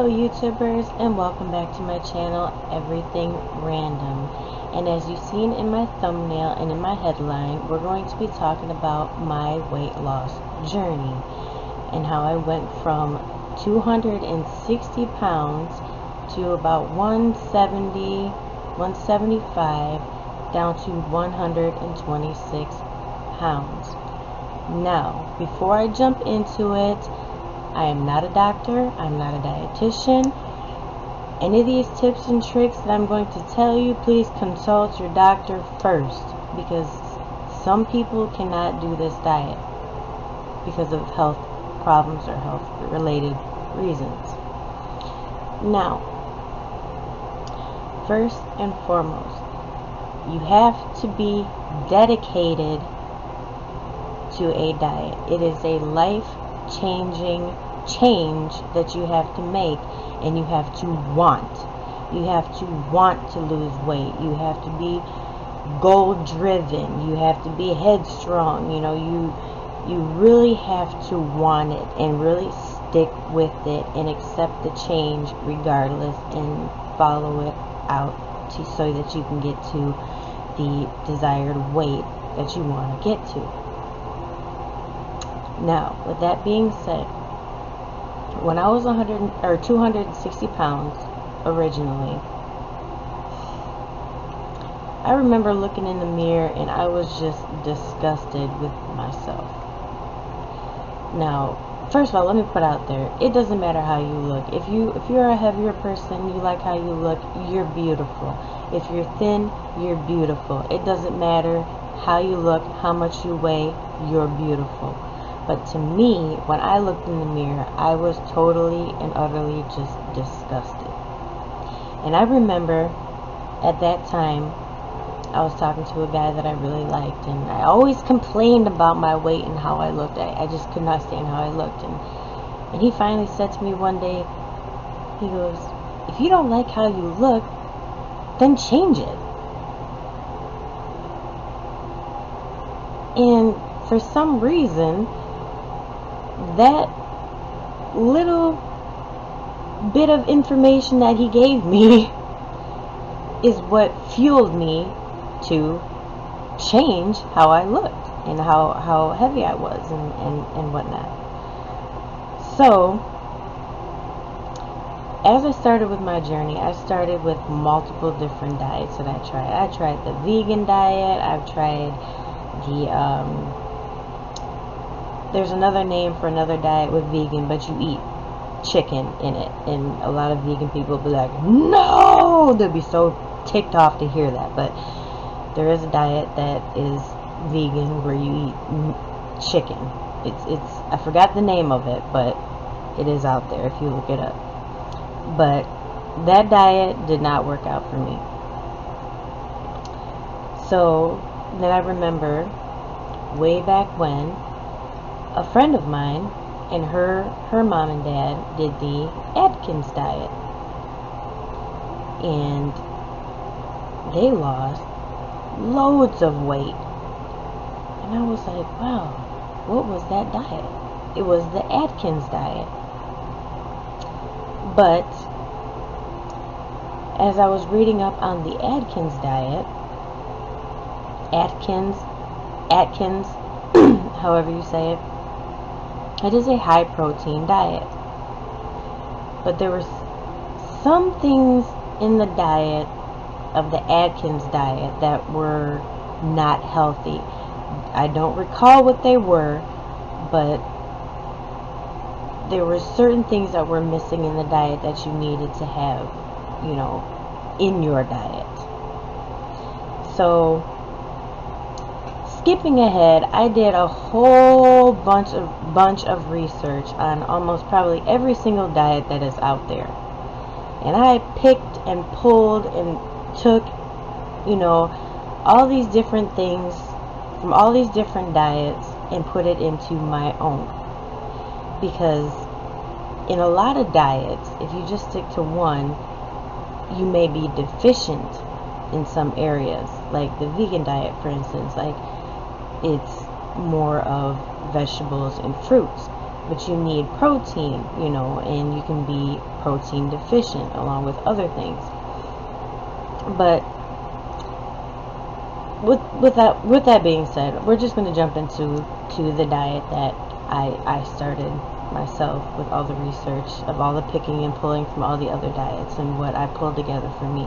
Hello YouTubers, and welcome back to my channel, Everything Random. And as you've seen in my thumbnail and in my headline, we're going to be talking about my weight loss journey and how I went from 260 pounds to about 170, 175 down to 126 pounds. Now, before I jump into it, I am not a doctor, I'm not a dietitian. Any of these tips and tricks that I'm going to tell you, please consult your doctor first, because some people cannot do this diet because of health problems or health related reasons. Now, first and foremost, you have to be dedicated to a diet. It is a life-changing change that you have to make, and you have to want. You have to want to lose weight. You have to be goal-driven. You have to be headstrong. You really have to want it and really stick with it and accept the change regardless and follow it out so that you can get to the desired weight that you want to get to. Now, with that being said, when I was 260 pounds originally, I remember looking in the mirror and I was just disgusted with myself. Now, first of all, let me put out there, it doesn't matter how you look. If you're a heavier person, you like how you look, you're beautiful. If you're thin, you're beautiful. It doesn't matter how you look, how much you weigh, you're beautiful. But to me, when I looked in the mirror, I was totally and utterly just disgusted. And I remember at that time, I was talking to a guy that I really liked, and I always complained about my weight and how I looked. I just could not stand how I looked. And he finally said to me one day, he goes, "If you don't like how you look, then change it." And for some reason, that little bit of information that he gave me is what fueled me to change how I looked and how heavy I was and whatnot. So, as I started with my journey, I started with multiple different diets that I tried. I tried the vegan diet, I've tried the there's another name for another diet with vegan, but you eat chicken in it. And a lot of vegan people will be like, no! They'll be so ticked off to hear that. But there is a diet that is vegan where you eat chicken. It's I forgot the name of it, but it is out there if you look it up. But that diet did not work out for me. So then I remember way back when, a friend of mine and her mom and dad did the Atkins diet, and they lost loads of weight. And I was like, wow, what was that diet? It was the Atkins diet. But as I was reading up on the Atkins diet, Atkins, however you say it, it is a high protein diet. But there were some things in the diet of the Atkins diet that were not healthy. I don't recall what they were, but there were certain things that were missing in the diet that you needed to have, in your diet. So, skipping ahead, I did a whole bunch of research on almost probably every single diet that is out there. And I picked and pulled and took, all these different things from all these different diets and put it into my own. Because in a lot of diets, if you just stick to one, you may be deficient in some areas. Like the vegan diet, for instance, like it's more of vegetables and fruits. but you need protein, you know, and you can be protein deficient along with other things. But with that being said, we're just going to jump into the diet that I started myself with all the research of all the picking and pulling from all the other diets and what I pulled together for me,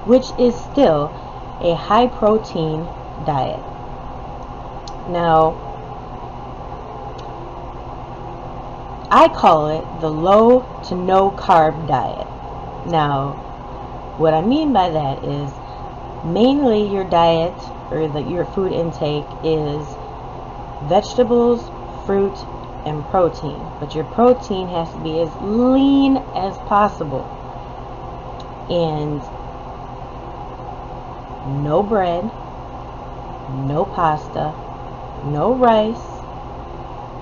which is still a high protein diet. Now, I call it the low to no carb diet. Now, what I mean by that is mainly your diet or your food intake is vegetables, fruit, and protein. But your protein has to be as lean as possible. And no bread, no pasta, no rice,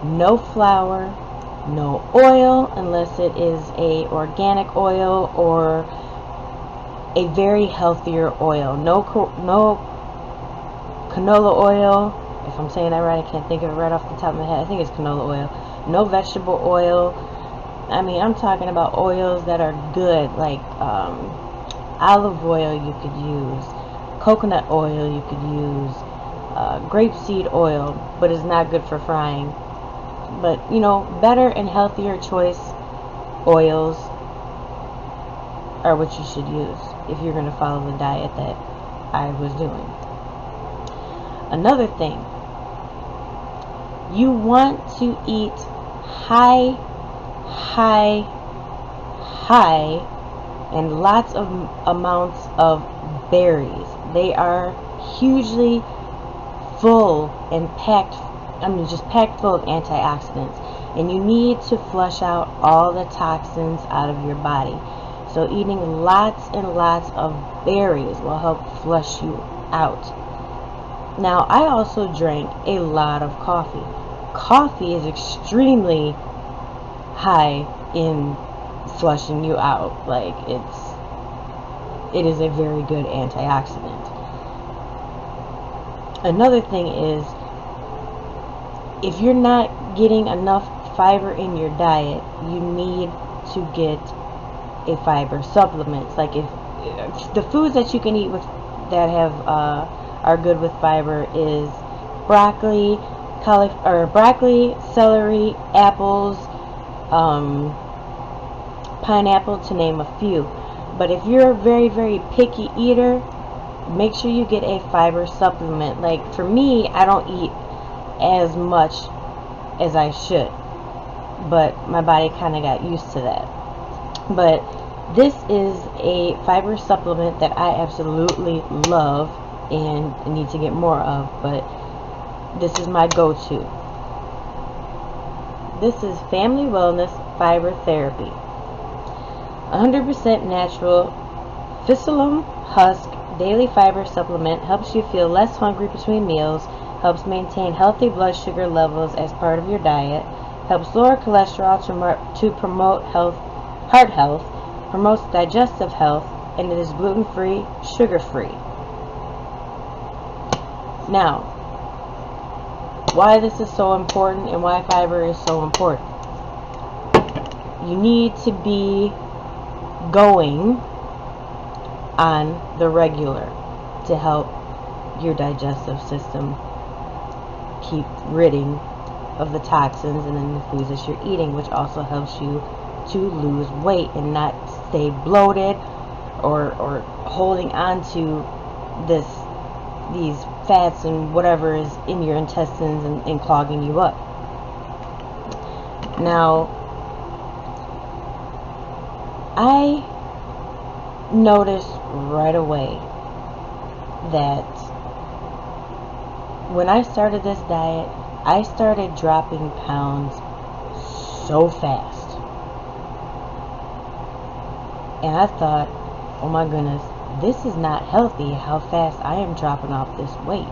no flour, no oil unless it is a organic oil or a very healthier oil. No canola oil. If I'm saying that right, I can't think of it right off the top of my head. I think it's canola oil. No vegetable oil. I mean, I'm talking about oils that are good, like olive oil you could use, coconut oil you could use, grapeseed oil, but it's not good for frying. But, you know, better and healthier choice oils are what you should use if you're going to follow the diet that I was doing. Another thing, you want to eat high, and lots of amounts of berries. They are hugely full and just packed full of antioxidants. And you need to flush out all the toxins out of your body. So eating lots and lots of berries will help flush you out. Now, I also drank a lot of coffee. Coffee is extremely high in flushing you out. Like, it is a very good antioxidant. Another thing is, if you're not getting enough fiber in your diet, you need to get a fiber supplement. Like, if the foods that you can eat with that have are good with fiber is broccoli, celery, apples, pineapple, to name a few. But if you're a very, very picky eater, make sure you get a fiber supplement. Like, for me, I don't eat as much as I should, but my body kind of got used to that. But this is a fiber supplement that I absolutely love and need to get more of, but this is my go-to. This is Family Wellness Fiber Therapy. 100% natural psyllium husk daily fiber supplement helps you feel less hungry between meals, helps maintain healthy blood sugar levels as part of your diet, helps lower cholesterol to promote heart health, promotes digestive health, and it is gluten-free, sugar-free. Now, why this is so important and why fiber is so important. You need to be going on the regular to help your digestive system keep ridding of the toxins and then the foods that you're eating, which also helps you to lose weight and not stay bloated or holding on to these fats and whatever is in your intestines and clogging you up. Now, I noticed right away that when I started this diet, I started dropping pounds so fast. And I thought, oh my goodness, this is not healthy how fast I am dropping off this weight.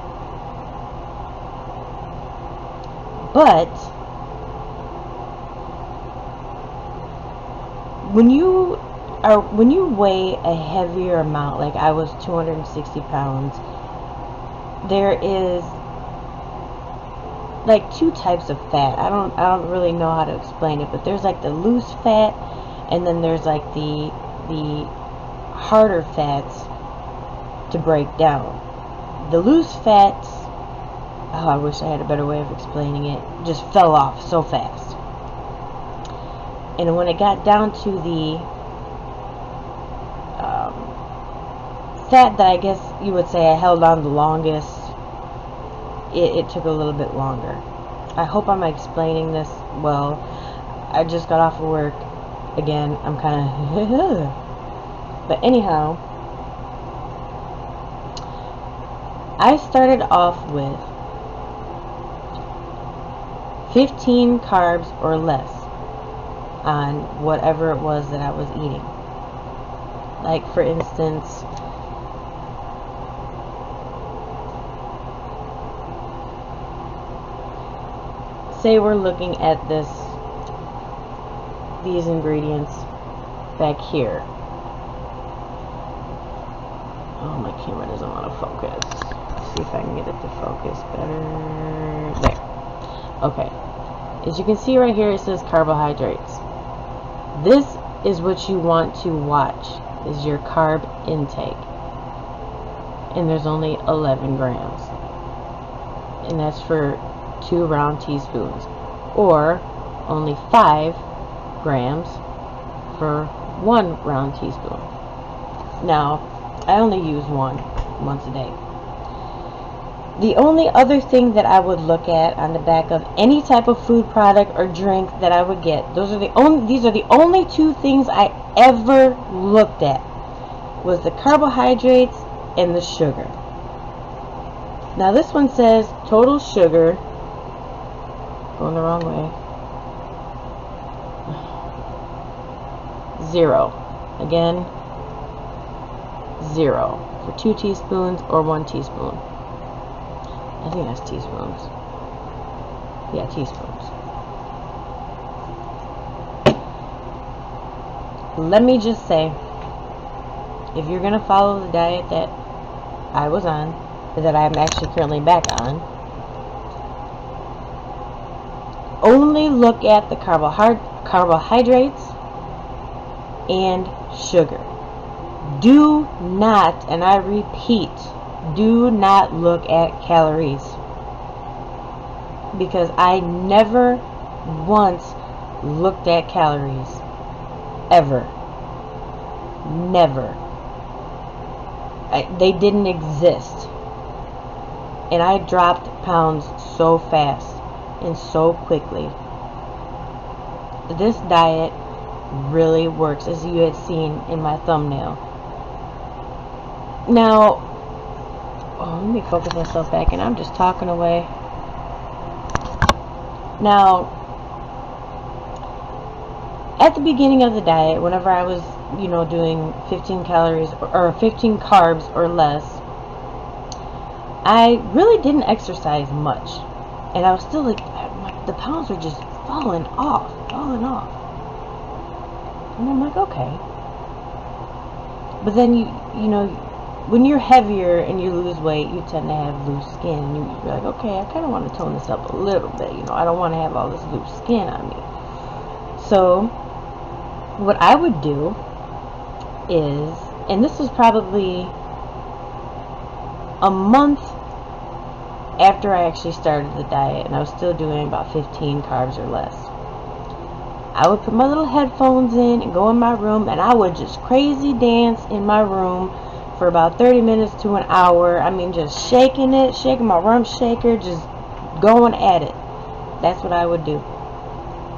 But when you weigh a heavier amount, like I was 260 pounds, there is like two types of fat. I don't really know how to explain it, but there's like the loose fat, and then there's like the harder fats to break down. The loose fats, oh, I wish I had a better way of explaining it, just fell off so fast. And when it got down to the fat that I guess you would say I held on the longest, it took a little bit longer. I hope I'm explaining this well. I just got off of work again. I'm kind of but anyhow, I started off with 15 carbs or less on whatever it was that I was eating. Like, for instance, say we're looking at these ingredients back here. Oh, my camera doesn't want to focus. Let's see if I can get it to focus better. There. Okay. As you can see right here, it says carbohydrates. This is what you want to watch, is your carb intake. And there's only 11 grams. And that's for 2 round teaspoons. Or only 5 grams for 1 round teaspoon. Now, I only use one once a day. The only other thing that I would look at on the back of any type of food product or drink that I would get, these are the only 2 things I ever looked at, was the carbohydrates and the sugar. Now this one says total sugar, going the wrong way, 0. Again, 0 for 2 teaspoons or 1 teaspoon. I think that's teaspoons. Yeah, teaspoons. Let me just say, if you're going to follow the diet that I was on, that I'm actually currently back on, only look at the carbohydrates and sugar. Do not, and I repeat, do not look at calories, because I never once looked at calories, ever. Never. They didn't exist, and I dropped pounds so fast and so quickly. This diet really works, as you had seen in my thumbnail. Now, let me focus myself back, and I'm just talking away. Now, at the beginning of the diet, whenever I was, doing 15 calories or 15 carbs or less, I really didn't exercise much, and I was still like, the pounds were just falling off, and I'm like, okay. But then when you're heavier and you lose weight, you tend to have loose skin. You're like, okay, I kind of want to tone this up a little bit. I don't want to have all this loose skin on me. So, what I would do is, and this was probably a month after I actually started the diet, and I was still doing about 15 carbs or less. I would put my little headphones in and go in my room, and I would just crazy dance in my room for about 30 minutes to an hour. I mean, just shaking my rump shaker, just going at it. That's what I would do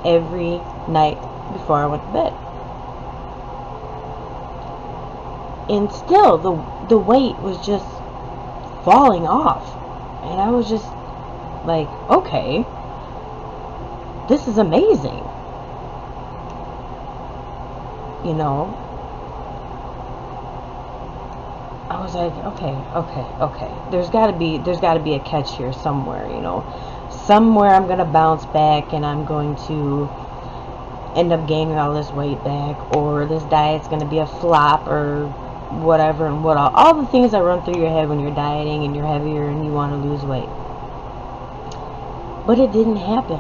every night before I went to bed. And still, the weight was just falling off. And I was just like, okay, this is amazing. I was like, okay. There's gotta be a catch here somewhere, Somewhere I'm gonna bounce back and I'm going to end up gaining all this weight back, or this diet's gonna be a flop, or whatever, and all the things that run through your head when you're dieting and you're heavier and you want to lose weight. But it didn't happen.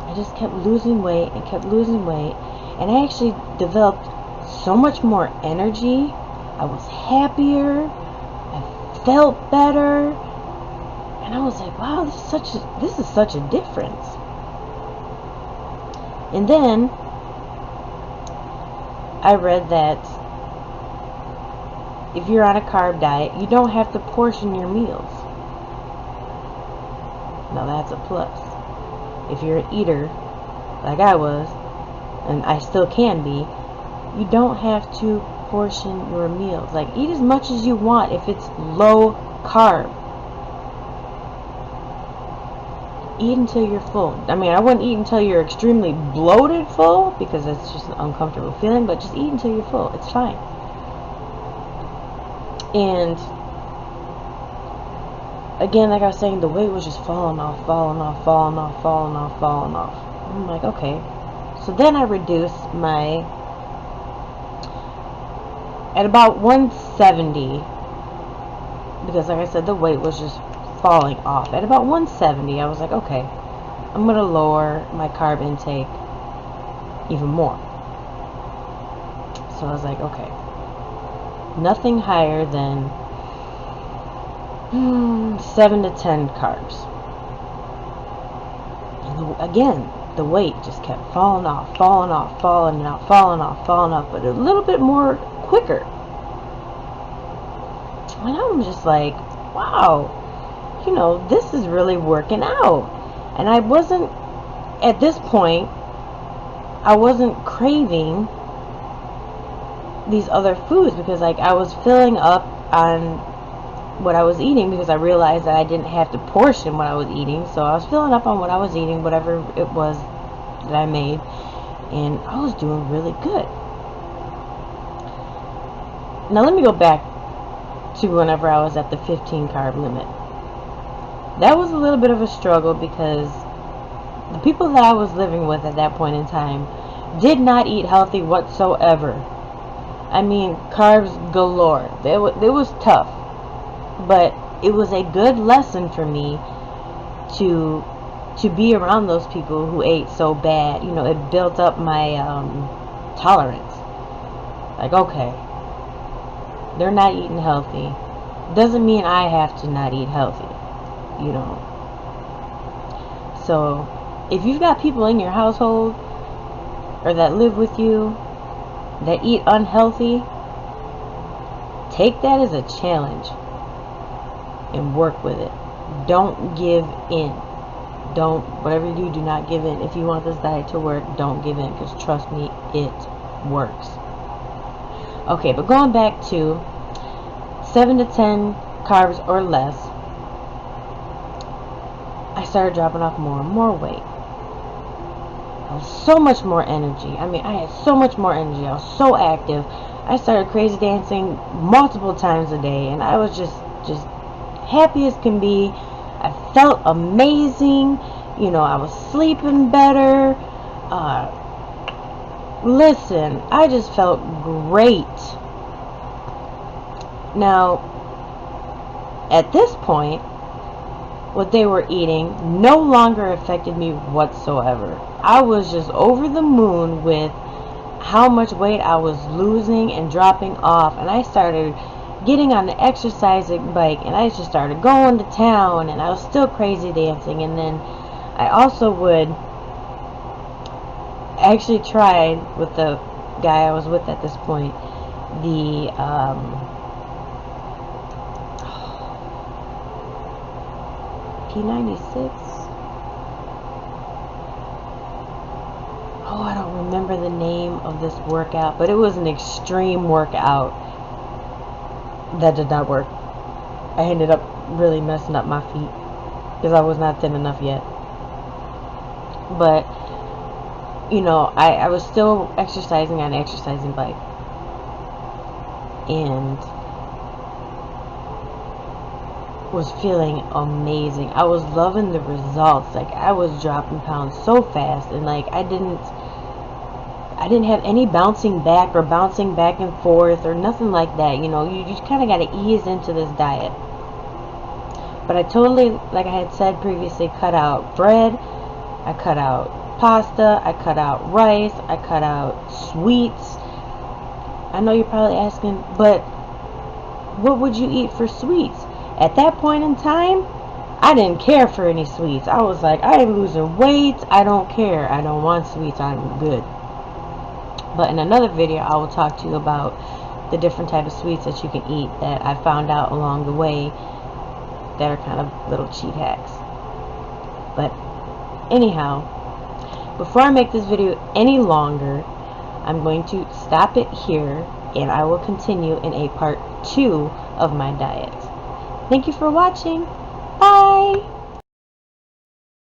I just kept losing weight and kept losing weight. And I actually developed so much more energy. I was happier. I felt better. And I was like, wow, this is such a difference. And then I read that if you're on a carb diet, you don't have to portion your meals. Now that's a plus. If you're an eater, like I was, and I still can be, you don't have to portion your meals. Like, eat as much as you want if it's low carb. Eat until you're full. I mean, I wouldn't eat until you're extremely bloated full, because that's just an uncomfortable feeling, but just eat until you're full. It's fine. And again, like I was saying, the weight was just falling off. I'm like, okay. So then I reduced at about 170, because like I said, the weight was just falling off. At about 170, I was like, okay, I'm going to lower my carb intake even more. So I was like, okay, nothing higher than 7 to 10 carbs. And again, the weight just kept falling off, but a little bit more quicker. And I'm just like, wow, this is really working out. And at this point, I wasn't craving these other foods, because like I was filling up on what I was eating, because I realized that I didn't have to portion what I was eating. So I was filling up on what I was eating, whatever it was that I made, and I was doing really good. Now let me go back to whenever I was at the 15 carb limit. That was a little bit of a struggle, because the people that I was living with at that point in time did not eat healthy whatsoever. I mean, carbs galore. It was tough, but it was a good lesson for me to be around those people who ate so bad. It built up my tolerance. Like, okay, they're not eating healthy. Doesn't mean I have to not eat healthy. So if you've got people in your household or that live with you that eat unhealthy, take that as a challenge and work with it. Don't give in. Whatever you do not give in. If you want this diet to work, don't give in, because trust me, it works. Okay, but going back to 7 to 10 carbs or less, I started dropping off more and more weight. I had so much more energy. I had so much more energy. I was so active. I started crazy dancing multiple times a day, and I was just happy as can be. I felt amazing. I was sleeping better. Listen, I just felt great. Now, at this point, what they were eating no longer affected me whatsoever. I was just over the moon with how much weight I was losing and dropping off. And I started getting on the exercising bike, and I just started going to town, and I was still crazy dancing. And then I also actually tried with the guy I was with at this point, the P96. Oh, I don't remember the name of this workout, but it was an extreme workout that did not work. I ended up really messing up my feet because I was not thin enough yet. But I was still exercising on an exercising bike, and was feeling amazing. I was loving the results. Like, I was dropping pounds so fast, and like I didn't have any bouncing back or bouncing back and forth or nothing like that. You just kind of got to ease into this diet. But I totally, like I had said previously, cut out bread, I cut out pasta, I cut out rice, I cut out sweets. I know you're probably asking, but what would you eat for sweets? At that point in time, I didn't care for any sweets. I was like, I am losing weight, I don't care. I don't want sweets, I'm good. But in another video, I will talk to you about the different type of sweets that you can eat that I found out along the way that are kind of little cheat hacks. But anyhow, before I make this video any longer, I'm going to stop it here, and I will continue in a part 2 of my diet. Thank you for watching. Bye!